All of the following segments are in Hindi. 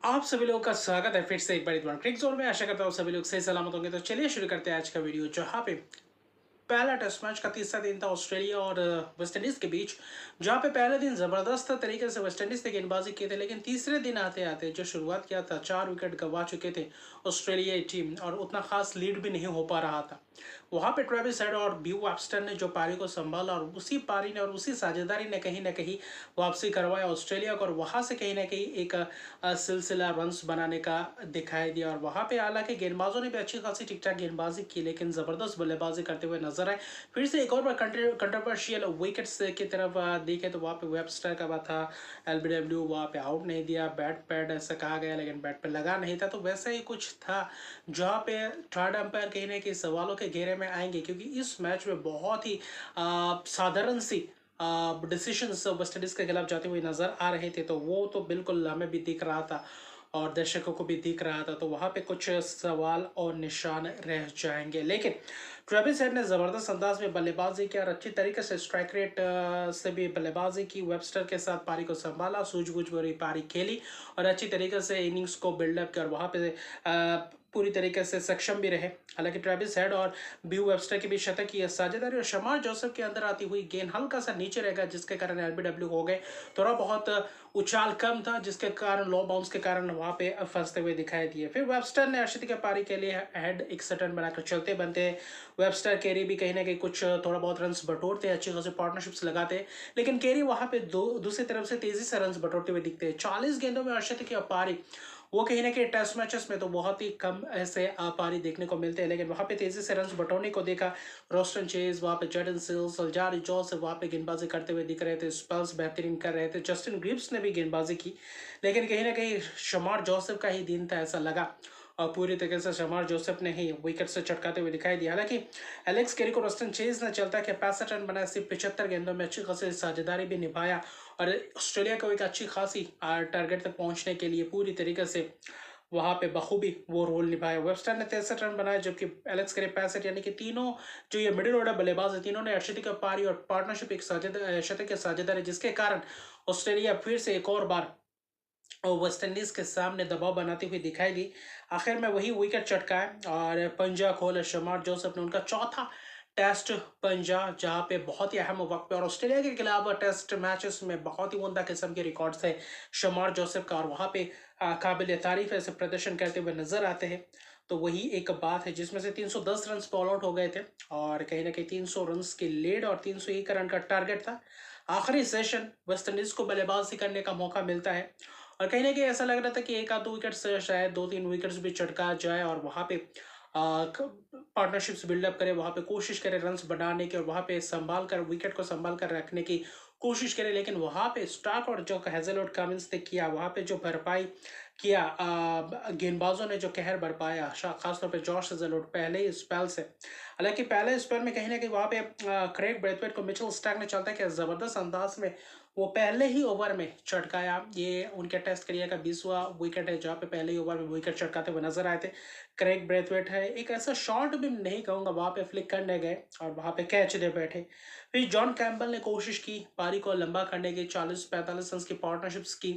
आप सभी लोगों का स्वागत है फिर से एक बार इस क्रिक जोन में। आशा करता हूँ सभी लोग सही सलामत होंगे। तो चलिए शुरू करते हैं आज का वीडियो, जहाँ पे पहला टेस्ट मैच का तीसरा दिन था ऑस्ट्रेलिया और वेस्ट इंडीज के बीच, जहां पे पहले दिन जबरदस्त तरीके से वेस्ट इंडीज ने गेंदबाजी की थी, लेकिन तीसरे दिन आते आते जो शुरुआत किया था 4 विकेट गंवा चुके थे ऑस्ट्रेलियाई टीम, और उतना खास लीड भी नहीं हो पा रहा था। वहां पे ट्रेविस हेड और ब्यू वेब्स्टर ने जो पारी को संभाला, और उसी पारी ने और उसी साझेदारी ने कहीं ना कहीं वापसी करवाया ऑस्ट्रेलिया को, और वहां से कहीं ना कहीं एक सिलसिला रन्स बनाने का दिखाई दिया। और वहां पे हालांकि गेंदबाजों ने भी अच्छी खासी ठीक ठाक गेंदबाजी की, लेकिन जबरदस्त बल्लेबाजी करते हुए नजर आए। फिर से एक और बार कंट्रोवर्शियल विकेट्स की तरफ देखे तो वहाँ पे वेबस्टर का बात था, एलबीडब्ल्यू वहाँ पे आउट नहीं दिया, बैट पैड ऐसा कहा गया लेकिन बैट पे लगा नहीं था। तो वैसा ही कुछ था जहाँ पे थर्ड अंपायर कहीं ना कहीं सवालों के घेरे में आएंगे, क्योंकि इस मैच में बहुत ही साधारण सी डिसीशंस वेस्ट इंडीज के खिलाफ जाते हुए नजर आ रहे थे। तो वो तो बिल्कुल हमें भी दिख रहा था और दर्शकों को भी दिख रहा था, तो वहां पे कुछ सवाल और निशान रह जाएंगे। लेकिन ट्रेविस हेड ने जबरदस्त अंदाज में बल्लेबाजी किया और अच्छी तरीके से स्ट्राइक रेट से भी बल्लेबाजी की। वेबस्टर के साथ पारी को संभाला, सूझबूझ भरी पारी खेली और अच्छी तरीके से इनिंग्स को बिल्डअप किया, और वहां पे पूरी तरीके से सक्षम भी रहे। हालांकि ट्रेविस हेड और ब्यू वेबस्टर के बीच शतक की साझेदारी और शमार जोसेफ के अंदर आती हुई गेंद हल्का सा नीचे रह गया, जिसके कारण एलबीडब्ल्यू हो गए। थोड़ा बहुत उछाल कम था, जिसके कारण लो बाउंस के कारण वहां पे फंसते हुए दिखाई दिए। फिर वेबस्टर ने अर्शदीप की पारी के लिए हेड 61 रन बनाकर चलते बनते। वेबस्टर केरी भी कहीं ना कहीं कुछ थोड़ा बहुत रन्स बटोरते, अच्छी खासी पार्टनरशिप्स लगाते, लेकिन केरी वहां पे दूसरी तरफ से तेजी से रन्स बटोरते हुए दिखते हैं। 40 गेंदों में अर्शदीप की पारी, वो कहीं ना कहीं टेस्ट मैचेस में तो बहुत ही कम ऐसे पारी देखने को मिलते हैं, लेकिन वहां पे तेजी से रन्स बटोरने को देखा। रोस्टन चेज वहां पे, जॉर्डन सिल्स, अल्जारी जोसेफ वहां पे गेंदबाजी करते हुए दिख रहे थे, स्पेल्स बेहतरीन कर रहे थे, जस्टिन ग्रिप्स ने भी गेंदबाजी की, लेकिन कहीं ना कहीं शमार जोसेफ का ही दिन था ऐसा लगा, और पूरी तरीके से शमार जोसेफ ने ही विकेट से चटकाते हुए दिखाई दिया। हालांकि एलेक्स कैरी को रोस्टन चेज ने चलता कि 65 रन बनाए, सिर्फ 75 गेंदों में अच्छी खासी साझेदारी भी निभाया, और ऑस्ट्रेलिया को एक अच्छी खासी टारगेट तक पहुंचने के लिए पूरी तरीके से वहां पे बखूबी वो रोल निभाया। वेबस्टर ने 63 रन बनाए, जबकि एलेक्स करे 65, यानी कि तीनों जो ये मिडिल ऑर्डर बल्लेबाज है, तीनों ने अर्शदीप की पारी और पार्टनरशिप एक शतक के साझेदार है, जिसके कारण ऑस्ट्रेलिया फिर से एक और बार और वेस्ट इंडीज के सामने दबाव बनाती हुई दिखाई दी। आखिर में वही विकेट चटकाए और पंजा खोले शमार जोसेफ ने, उनका चौथा टेस्ट पंजा, जहां पे बहुत ही अहम वक्त पे और ऑस्ट्रेलिया के खिलाफ टेस्ट मैचेस में बहुत ही उमदा किस्म के रिकॉर्ड्स है शमार जोसेफ का, और वहां पे काबिल तारीफ ऐसे प्रदर्शन करते हुए नजर आते हैं। तो वही एक बात है जिसमें से 310 रन ऑल आउट हो गए थे, और कहीं ना कहीं 300 रन की लीड और 301 रन का टारगेट था। आखिरी सेशन वेस्ट इंडीज को बल्लेबाजी करने का मौका मिलता है, और कहीं ना कहीं ऐसा लग रहा था कि एक आध दो विकेट से शायद 2-3 विकेट्स भी चटका जाए, और वहां पे पार्टनरशिप्स बिल्डअप करे, वहां पे कोशिश करे रन्स बनाने की, और वहां पे संभाल कर विकेट को संभाल कर रखने की कोशिश करे। लेकिन वहां पे स्टार्क और जो हेजलवुड कमिंस ने किया, वहां पे जो भरपाई किया, गेंदबाजों ने जो कहर बरपाया, खासतौर पे जॉश हेजलवुड पहले ही स्पेल से। हालांकि पहले स्पेल में कहीं ना कहीं वहां पे क्रेग ब्रेथवेट को मिचेल स्टार्क ने चलता है कि जबरदस्त अंदाज में वो पहले ही ओवर में चटकाया। ये उनके टेस्ट करियर का 20वां विकेट है जहाँ पे पहले ही ओवर में विकेट चटकाते हुए नजर आए थे। क्रेग ब्रेथवेट है, एक ऐसा शॉट भी नहीं कहूंगा, वहां पे फ्लिक करने गए और वहां पे कैच दे बैठे। फिर जॉन कैम्बल ने कोशिश की पारी को लंबा करने की, 40-45 रन की पार्टनरशिप्स की,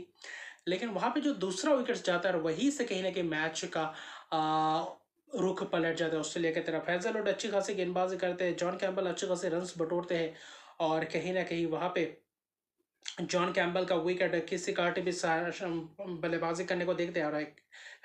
लेकिन वहां पे जो दूसरा विकेट जाता है वहीं से कहीं ना कहीं मैच का रुख पलट जाता है ऑस्ट्रेलिया की तरफ। हेजलवुड अच्छी खासी गेंदबाजी करते हैं, जॉन कैम्बल अच्छे खासे रन बटोरते हैं, और कहीं ना कहीं वहां पे जॉन कैम्बल का विकेट किसी काटे भी बल्लेबाजी करने को देखते हैं, और एक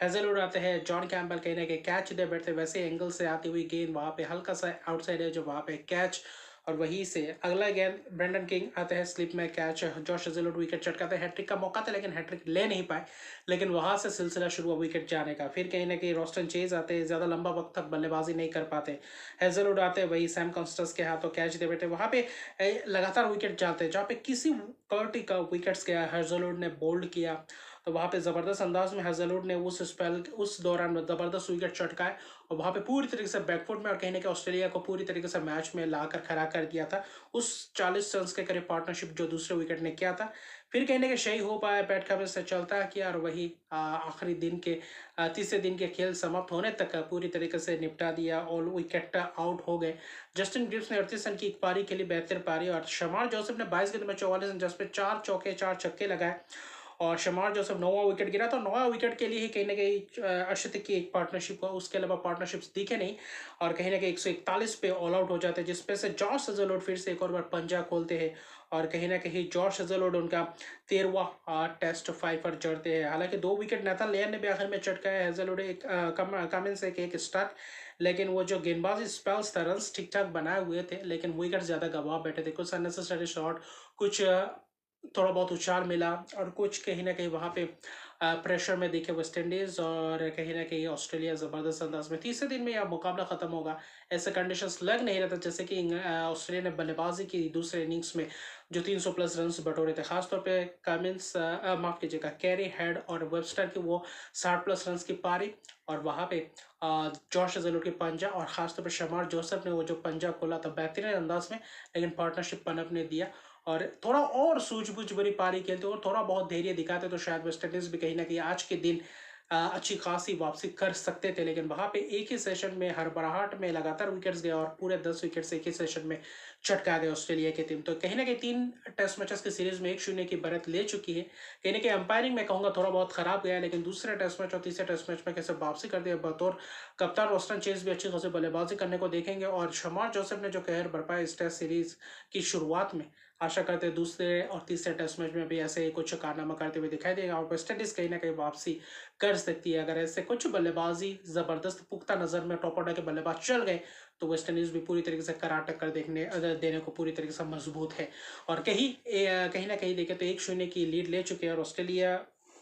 हेजलवुड आते हैं, जॉन कैम्बल कहीं ना कहीं कैच दे बैठते, वैसे एंगल से आती हुई गेंद वहां पे हल्का सा आउटसाइड है जो वहां पे कैच, और वहीं से अगला गेंद ब्रेंडन किंग आते हैं स्लिप में कैच, जॉश हेजलवुड विकेट चटकाते हैं। हैट्रिक का मौका था लेकिन हैट्रिक ले नहीं पाए, लेकिन वहां से सिलसिला शुरू हुआ विकेट जाने का। फिर कहीं ना कहीं रोस्टन चेज आते हैं, ज्यादा लंबा वक्त तक बल्लेबाजी नहीं कर पाते। हेजलवुड आते हैं, वही सैम कॉन्स्टेंस के हाथों कैच दे बैठे, वहां पे लगातार विकेट जाते हैं, जहाँ पे किसी कर्टी का विकेट्स गया, हेजलवुड ने बोल्ड किया, तो वहां पे जबरदस्त अंदाज में हेजलवुड ने उस स्पेल उस दौरान जबरदस्त विकेट चटकाए, और वहां पे पूरी तरीके से बैकफुट में, और कहने के ऑस्ट्रेलिया को पूरी तरीके से मैच में लाकर खड़ा कर दिया था उस 40 रन के करीब पार्टनरशिप जो दूसरे विकेट ने किया था। फिर कहने के सही हो पाया, पैट कमिंस से चलता किया, और वही आखिरी दिन के तीसरे दिन के खेल समाप्त होने तक पूरी तरीके से निपटा दिया, ऑल विकेट आउट हो गए। जस्टिन ग्रिप्स ने 38 रन की एक पारी खेली, बेहतर पारी, और शमार जोसेफ ने 22 गेंद में 44 रन, जिसपे 4 चौके 4 छक्के लगाए, और शमार जोसेफ 9वां विकेट गिरा, तो 9वां विकेट के लिए ही कहीं ना कहीं अर्शदीप की एक पार्टनरशिप हुआ, उसके अलावा पार्टनरशिप्स दिखे नहीं और कहीं ना कहीं 141 पे ऑल आउट हो जाते हैं, जिसपे से जॉश हेजलवुड फिर से एक और बार पंजा खोलते हैं और कहीं ना कहीं जॉश हेजलवुड उनका 13वां टेस्ट फाइफर जड़ते हैं। हालांकि 2 विकेट नेथन लियन ने भी आखिर में चटकाया, हेजलवुड एक कमिंस एक स्टार्ट, लेकिन वो जो गेंदबाजी स्पेल्स था, रन ठीक ठाक बनाए हुए थे, लेकिन विकेट ज्यादा गवा बैठे थे, कुछ अननेसेसरी शॉट, कुछ थोड़ा बहुत उछाल मिला और कुछ कहीं ना कहीं वहाँ पे प्रेशर में दिखे वेस्ट इंडीज और कहीं ना कहीं ऑस्ट्रेलिया जबरदस्त अंदाज में। तीसरे दिन में यह मुकाबला खत्म होगा ऐसे कंडीशंस लग नहीं रहा था, जैसे कि ऑस्ट्रेलिया ने बल्लेबाजी की दूसरे इनिंग्स में जो 300 प्लस रन बटोरे थे, खासतौर पे कमिंस माफ कीजिएगा कैरी हेड और वेबस्टर की वो 60 प्लस रन की पारी और वहाँ पे जॉश हेजलवुड के पंजा और खासतौर पर शमार जोसेफ ने वो जो पंजा खोला था बेहतरीन अंदाज में, लेकिन पार्टनरशिप पनपने दिया और थोड़ा और सूझबूझ भरी पारी खेलते और थोड़ा बहुत धैर्य दिखाते तो शायद वेस्ट इंडीज भी कहीं ना कहीं आज के दिन अच्छी खासी वापसी कर सकते थे, लेकिन वहां पे एक ही सेशन में हड़बड़ाहट में लगातार विकेट्स गए और पूरे 10 विकेट्स एक ही सेशन में चटका गए ऑस्ट्रेलिया की टीम। तो कहीं ना कहीं 3 टेस्ट मैचेस की सीरीज में 1-0 की बढ़त ले चुकी है। कहीं ना कहीं अंपायरिंग में कहूंगा थोड़ा बहुत खराब गया, लेकिन दूसरे टेस्ट मैच और तीसरे टेस्ट मैच में कैसे वापसी कर दिया, बतौर कप्तान रोस्टन चेज भी अच्छी खासी बल्लेबाजी करने को देखेंगे और शमार जोसेफ ने जो कहर बरपाया इस टेस्ट सीरीज की शुरुआत में, आशा करते हैं दूसरे और तीसरे टेस्ट मैच में भी ऐसे कुछ कारनामा करते हुए दिखाई देगा और वेस्ट इंडीज कहीं ना कहीं वापसी कर सकती है। अगर ऐसे कुछ बल्लेबाजी जबरदस्त पुख्ता नजर में टॉप ऑर्डर के बल्लेबाज चल गए तो वेस्ट इंडीज भी पूरी तरीके से करा टक्कर देने को पूरी तरीके से मजबूत है और कहीं ना कहीं देखें तो 1-0 की लीड ले चुके हैं और ऑस्ट्रेलिया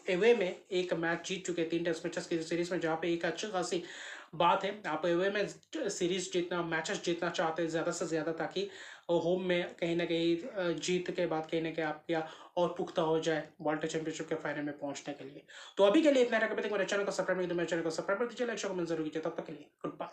एवे में एक मैच जीत चुके हैं 3 टेस्ट मैचेस की सीरीज में, जहाँ पे एक अच्छी खासी बात है आप एवे में सीरीज जीतना मैचेस जीतना चाहते हैं ज़्यादा से ज़्यादा, ताकि होम में कहीं ना कहीं जीत के बाद कहीं ना कहीं आपका और पुख्ता हो जाए वर्ल्ड चैंपियनशिप के फाइनल में पहुंचने के लिए। तो अभी के लिए इतना रखते मेरे चैनल को सब्सक्राइब नहीं तो मेरे चैनल को सब्सक्राइब कर दीजिए, लाइक कमेंट जरूर कीजिए। तब तक के लिए गुड बाय।